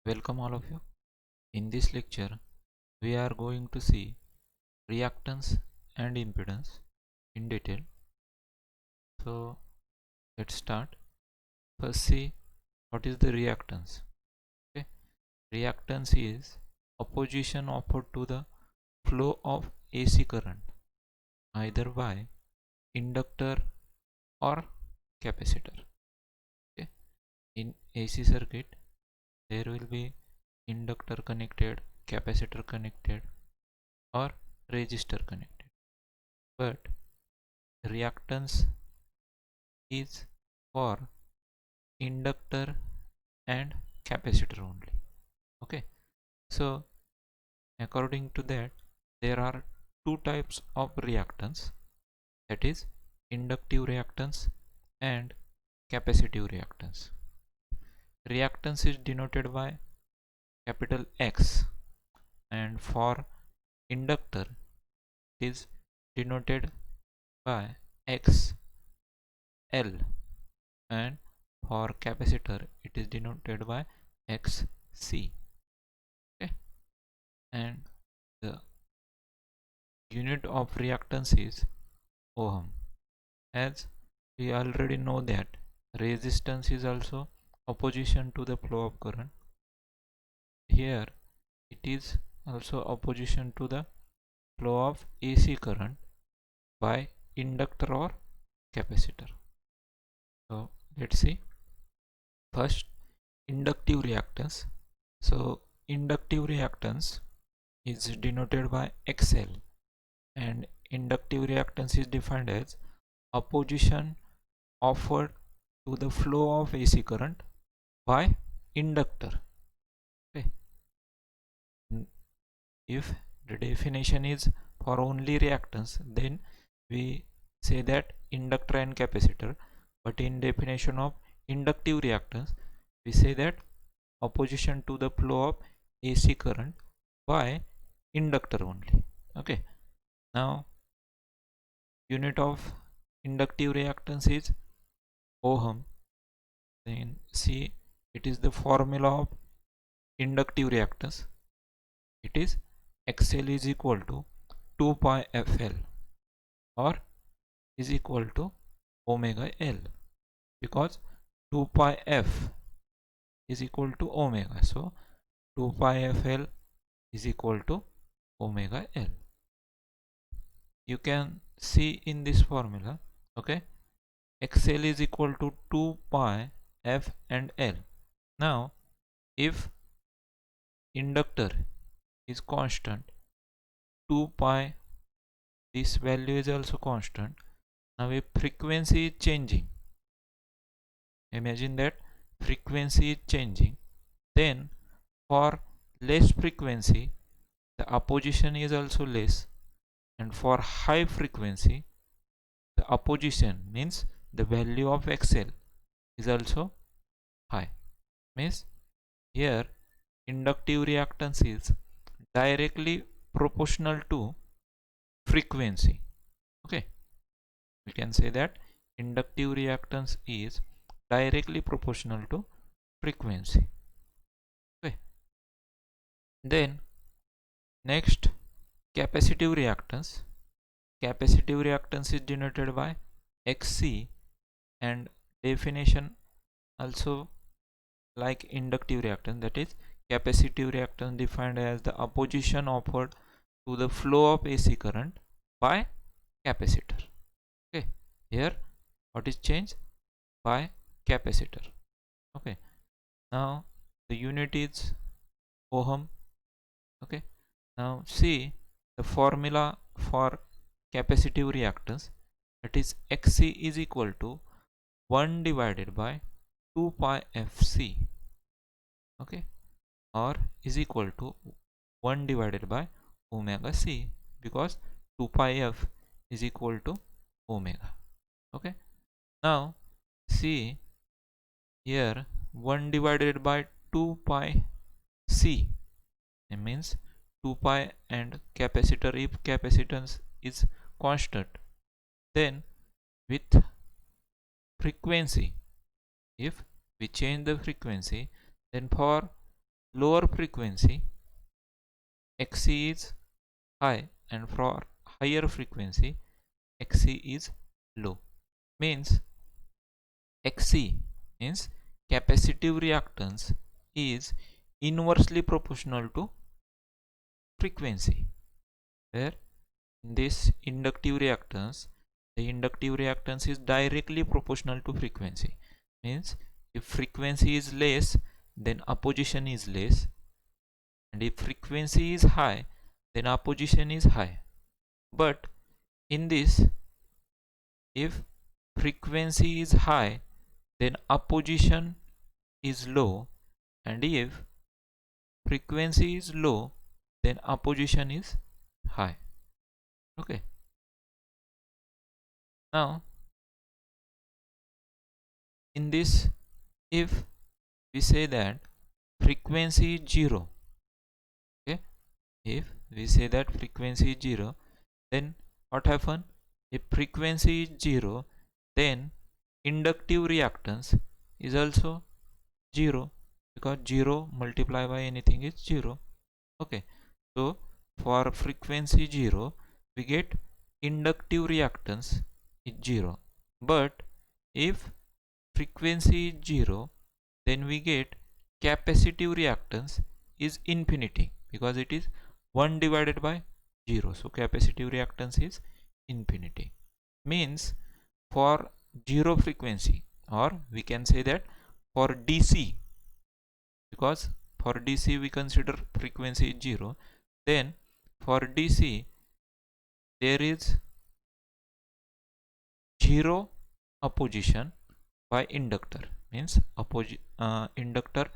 Welcome all of you. In this lecture, we are going to see reactance and impedance in detail. So let's start. First see what is the reactance. Okay. Reactance is opposition offered to the flow of AC current either by inductor or capacitor. Okay. In AC circuit there will be inductor connected, capacitor connected or resistor connected, but reactance is for inductor and capacitor only. Okay, so according to that there are two types of reactance, that is inductive reactance and capacitive reactance. Reactance is denoted by capital X, and for inductor it is denoted by XL, and for capacitor it is denoted by XC. Okay, and the unit of reactance is ohm. As we already know that resistance is also opposition to the flow of current, here it is also opposition to the flow of AC current by inductor or capacitor. So let's see. First, inductive reactance. So inductive reactance is denoted by XL, and inductive reactance is defined as opposition offered to the flow of AC current by inductor. Okay. If the definition is for only reactance, then we say that inductor and capacitor, but in definition of inductive reactance we say that opposition to the flow of AC current by inductor only. Okay, now unit of inductive reactance is ohm. Then see, it is the formula of inductive reactance. It is XL is equal to 2 pi FL or is equal to omega L, because 2 pi F is equal to omega, so 2 pi FL is equal to omega L. You can see in this formula. Okay, XL is equal to 2 pi F and L. Now if inductor is constant, 2 pi, this value is also constant. Now if frequency is changing, imagine that frequency is changing, then for less frequency the opposition is also less, and for high frequency the opposition means the value of XL is also high. Means here inductive reactance is directly proportional to frequency. Okay, we can say that inductive reactance is directly proportional to frequency. Okay, then next, capacitive reactance. Capacitive reactance is denoted by XC, and definition also like inductive reactance, that is capacitive reactance defined as the opposition offered to the flow of AC current by capacitor. Okay, here what is changed? By capacitor. Okay, now the unit is ohm. Okay, now see the formula for capacitive reactance, that is XC is equal to 1 divided by 2 pi FC. Okay, or is equal to 1 divided by omega C, because 2 pi F is equal to omega. Okay, now see here 1 divided by 2 pi C, it means 2 pi and capacitor, if capacitance is constant, then with frequency, if we change the frequency, then for lower frequency Xc is high, and for higher frequency Xc is low. Means Xc means capacitive reactance is inversely proportional to frequency, where in this inductive reactance the inductive reactance is directly proportional to frequency. Means if frequency is less, then opposition is less, and if frequency is high, then opposition is high. But in this, if frequency is high, then opposition is low, and if frequency is low, then opposition is high. Okay. Now in this, if we say that frequency is 0, okay, if we say that frequency is 0, then what happen? If frequency is 0, then inductive reactance is also 0, because 0 multiplied by anything is 0. Okay, so for frequency 0 we get inductive reactance is 0, but if frequency is 0, then we get capacitive reactance is infinity, because it is 1 divided by 0. So capacitive reactance is infinity. Means for 0 frequency, or we can say that for DC, because for DC we consider frequency is 0, then for DC there is 0 opposition by inductor. Means inductor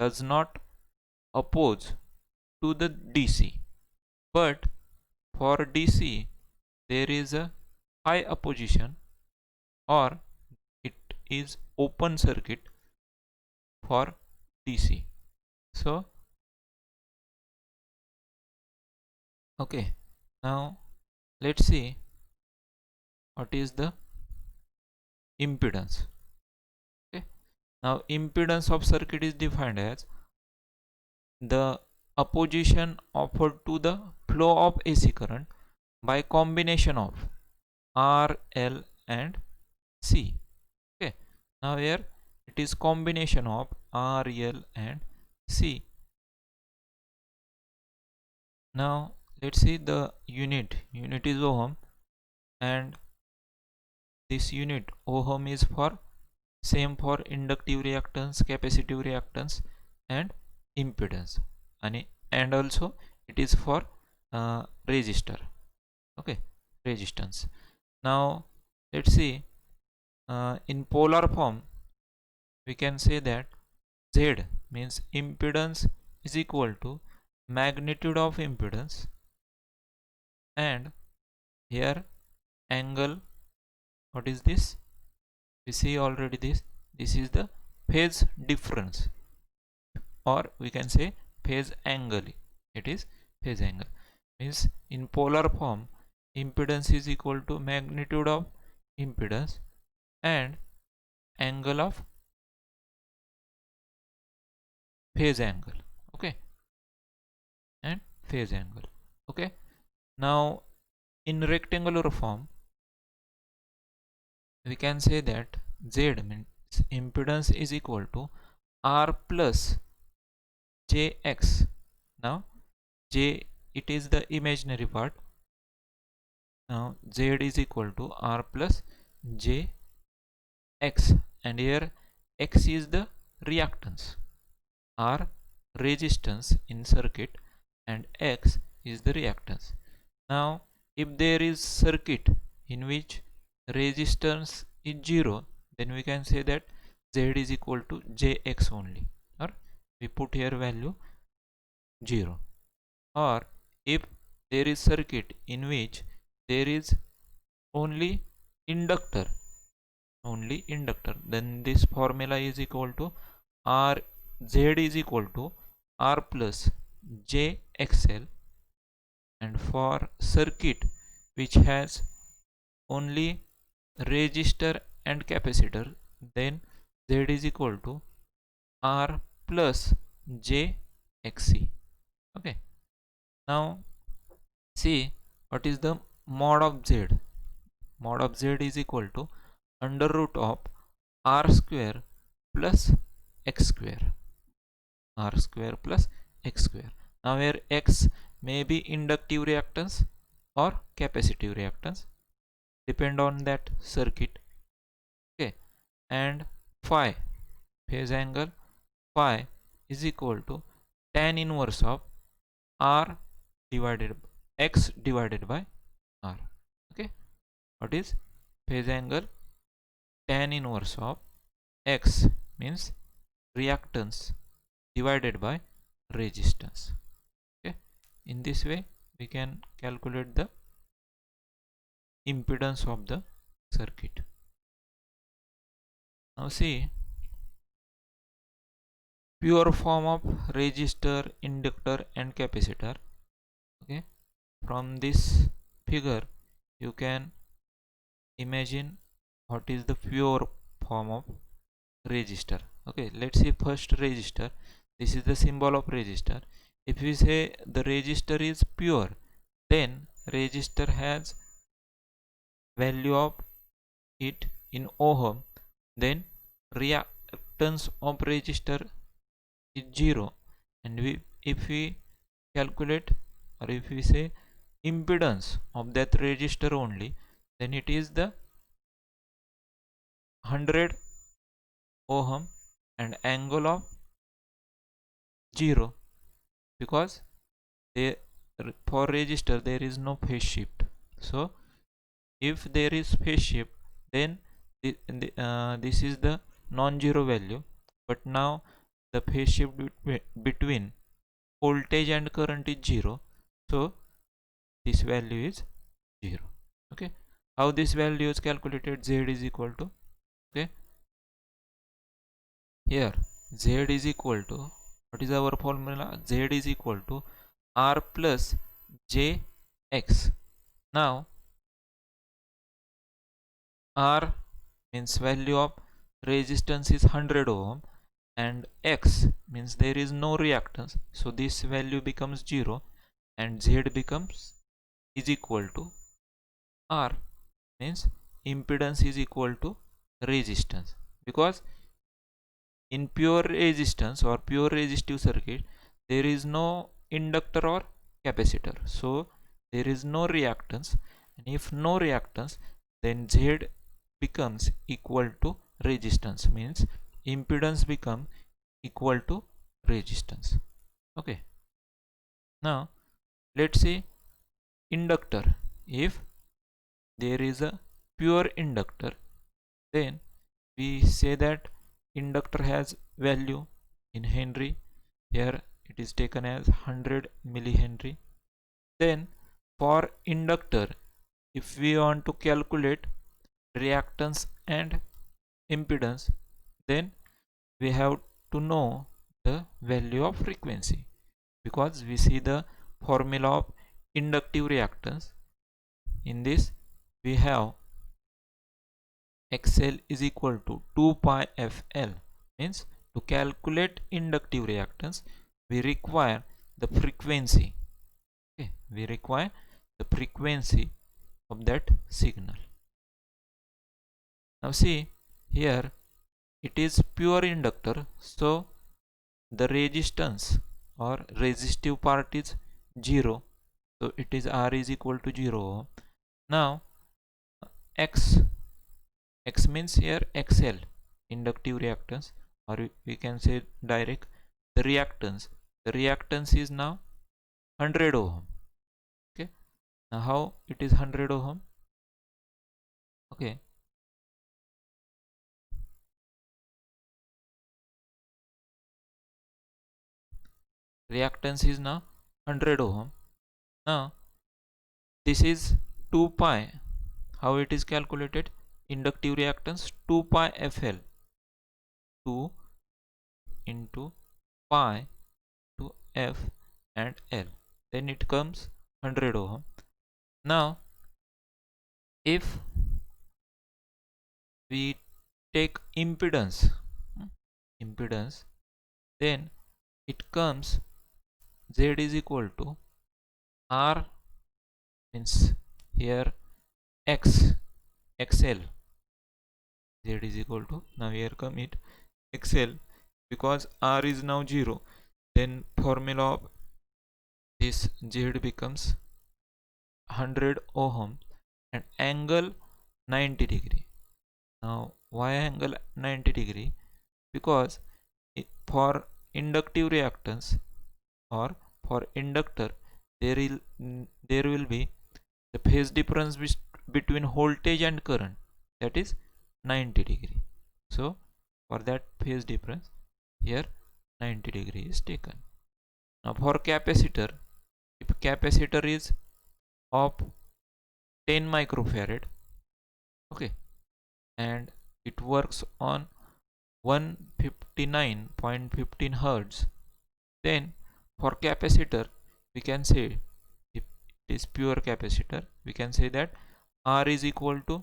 does not oppose to the DC, but for DC there is a high opposition, or it is open circuit for DC. So okay, now let's see what is the impedance. Okay, now impedance of circuit is defined as the opposition offered to the flow of AC current by combination of R, L and C. Okay, now here it is combination of R, L and C. Now let's see the unit is ohm, and this unit ohm is for same for inductive reactance, capacitive reactance and impedance, and also it is for resistor. Okay, resistance. Now let's see, in polar form we can say that Z means impedance is equal to magnitude of impedance, and here angle, what is this? We see already this is the phase difference, or we can say phase angle. It is phase angle. Means in polar form impedance is equal to magnitude of impedance and angle of phase angle. Okay, and phase angle. Okay, now in rectangular form we can say that Z means impedance is equal to R plus jx. Now j, it is the imaginary part. Now Z is equal to R plus jx, and here x is the reactance, R resistance in circuit, and x is the reactance. Now if there is circuit in which resistance is 0, then we can say that Z is equal to jx only, or we put here value 0. Or if there is circuit in which there is only inductor, then this formula is equal to R, Z is equal to R plus jxl, and for circuit which has only resistor and capacitor, then Z is equal to R plus jXL. xc. Okay, now see what is the mod of z. Mod of z is equal to under root of r square plus x square, r square plus x square. Now where x may be inductive reactance or capacitive reactance, depend on that circuit. Okay, and phi, phase angle phi is equal to tan inverse of r divided x divided by r. Okay, what is phase angle? Tan inverse of x means reactance divided by resistance. Okay, in this way we can calculate the impedance of the circuit. Now see, pure form of resistor, inductor and capacitor. Okay, from this figure you can imagine what is the pure form of resistor. Okay, let's see first resistor. This is the symbol of resistor. If we say the resistor is pure, then resistor has value of it in ohm, then reactance of resistor is 0, and if we calculate, or if we say impedance of that resistor only, then it is the 100 ohm and angle of 0, because they, for resistor there is no phase shift. So if there is phase shift, then this is the non-zero value, but now the phase shift between voltage and current is 0, so this value is 0. Okay, how this value is calculated? Z is equal to, okay, here Z is equal to, what is our formula? Z is equal to R plus jx. Now R means value of resistance is 100 ohm, and x means there is no reactance, so this value becomes 0, and Z becomes is equal to R, means impedance is equal to resistance, because in pure resistance or pure resistive circuit there is no inductor or capacitor, so there is no reactance, and if no reactance, then Z becomes equal to resistance, means impedance become equal to resistance. Okay, now let's say inductor. If there is a pure inductor, then we say that inductor has value in Henry. Here it is taken as 100 millihenry. Then for inductor, if we want to calculate reactance and impedance, then we have to know the value of frequency, because we see the formula of inductive reactance. In this we have XL is equal to 2 pi FL, means to calculate inductive reactance we require the frequency. Okay, we require the frequency of that signal. Now see, here it is pure inductor, so the resistance or resistive part is 0, so it is R is equal to 0. Now X means here XL, inductive reactance, or we can say direct the reactance. The reactance is now 100 ohm. Okay, now how it is 100 ohm? Okay, reactance is now 100 ohm. Now this is 2 pi. How it is calculated? Inductive reactance 2 pi FL, 2 into pi to F and L, then it comes 100 ohm. Now if we take impedance, then it comes Z is equal to R, means here X, XL. Z is equal to, now here come it XL, because R is now 0, then formula of this Z becomes 100 ohm and angle 90 degree. Now why angle 90 degree? Because for inductive reactance or for inductor, there will be the phase difference between voltage and current, that is 90 degree. So for that phase difference, here 90 degree is taken. Now for capacitor, if capacitor is of 10 microfarad, okay, and it works on 159.15 hertz, then for capacitor we can say, if it is pure capacitor, we can say that R is equal to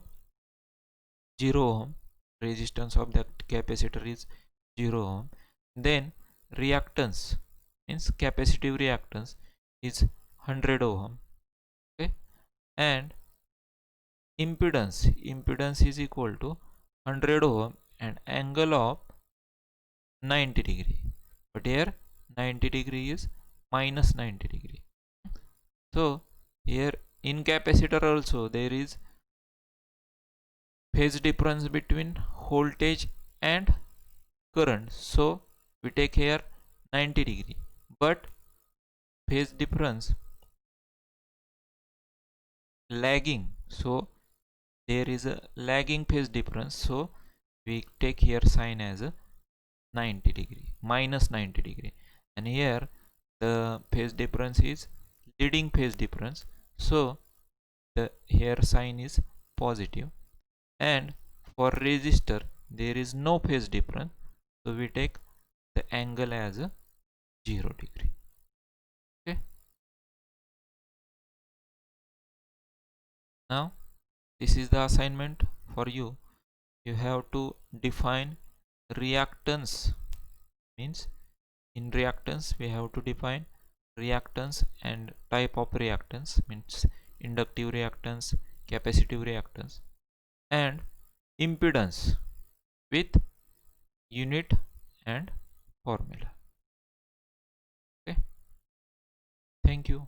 0 ohm, resistance of that capacitor is 0 ohm, then reactance, means capacitive reactance, is 100 ohm, okay, and impedance is equal to 100 ohm and angle of 90 degree, but here 90 degree is minus 90 degree. So here in capacitor also there is phase difference between voltage and current, so we take here 90 degree, but phase difference lagging, so there is a lagging phase difference, so we take here sign as a 90 degree, minus 90 degree, and here the phase difference is leading phase difference, so the here sign is positive, and for resistor there is no phase difference, so we take the angle as a 0 degree. Okay, now this is the assignment for you. You have to define reactance, means in reactance we have to define reactance and type of reactance, means inductive reactance, capacitive reactance, and impedance with unit and formula. Okay, thank you.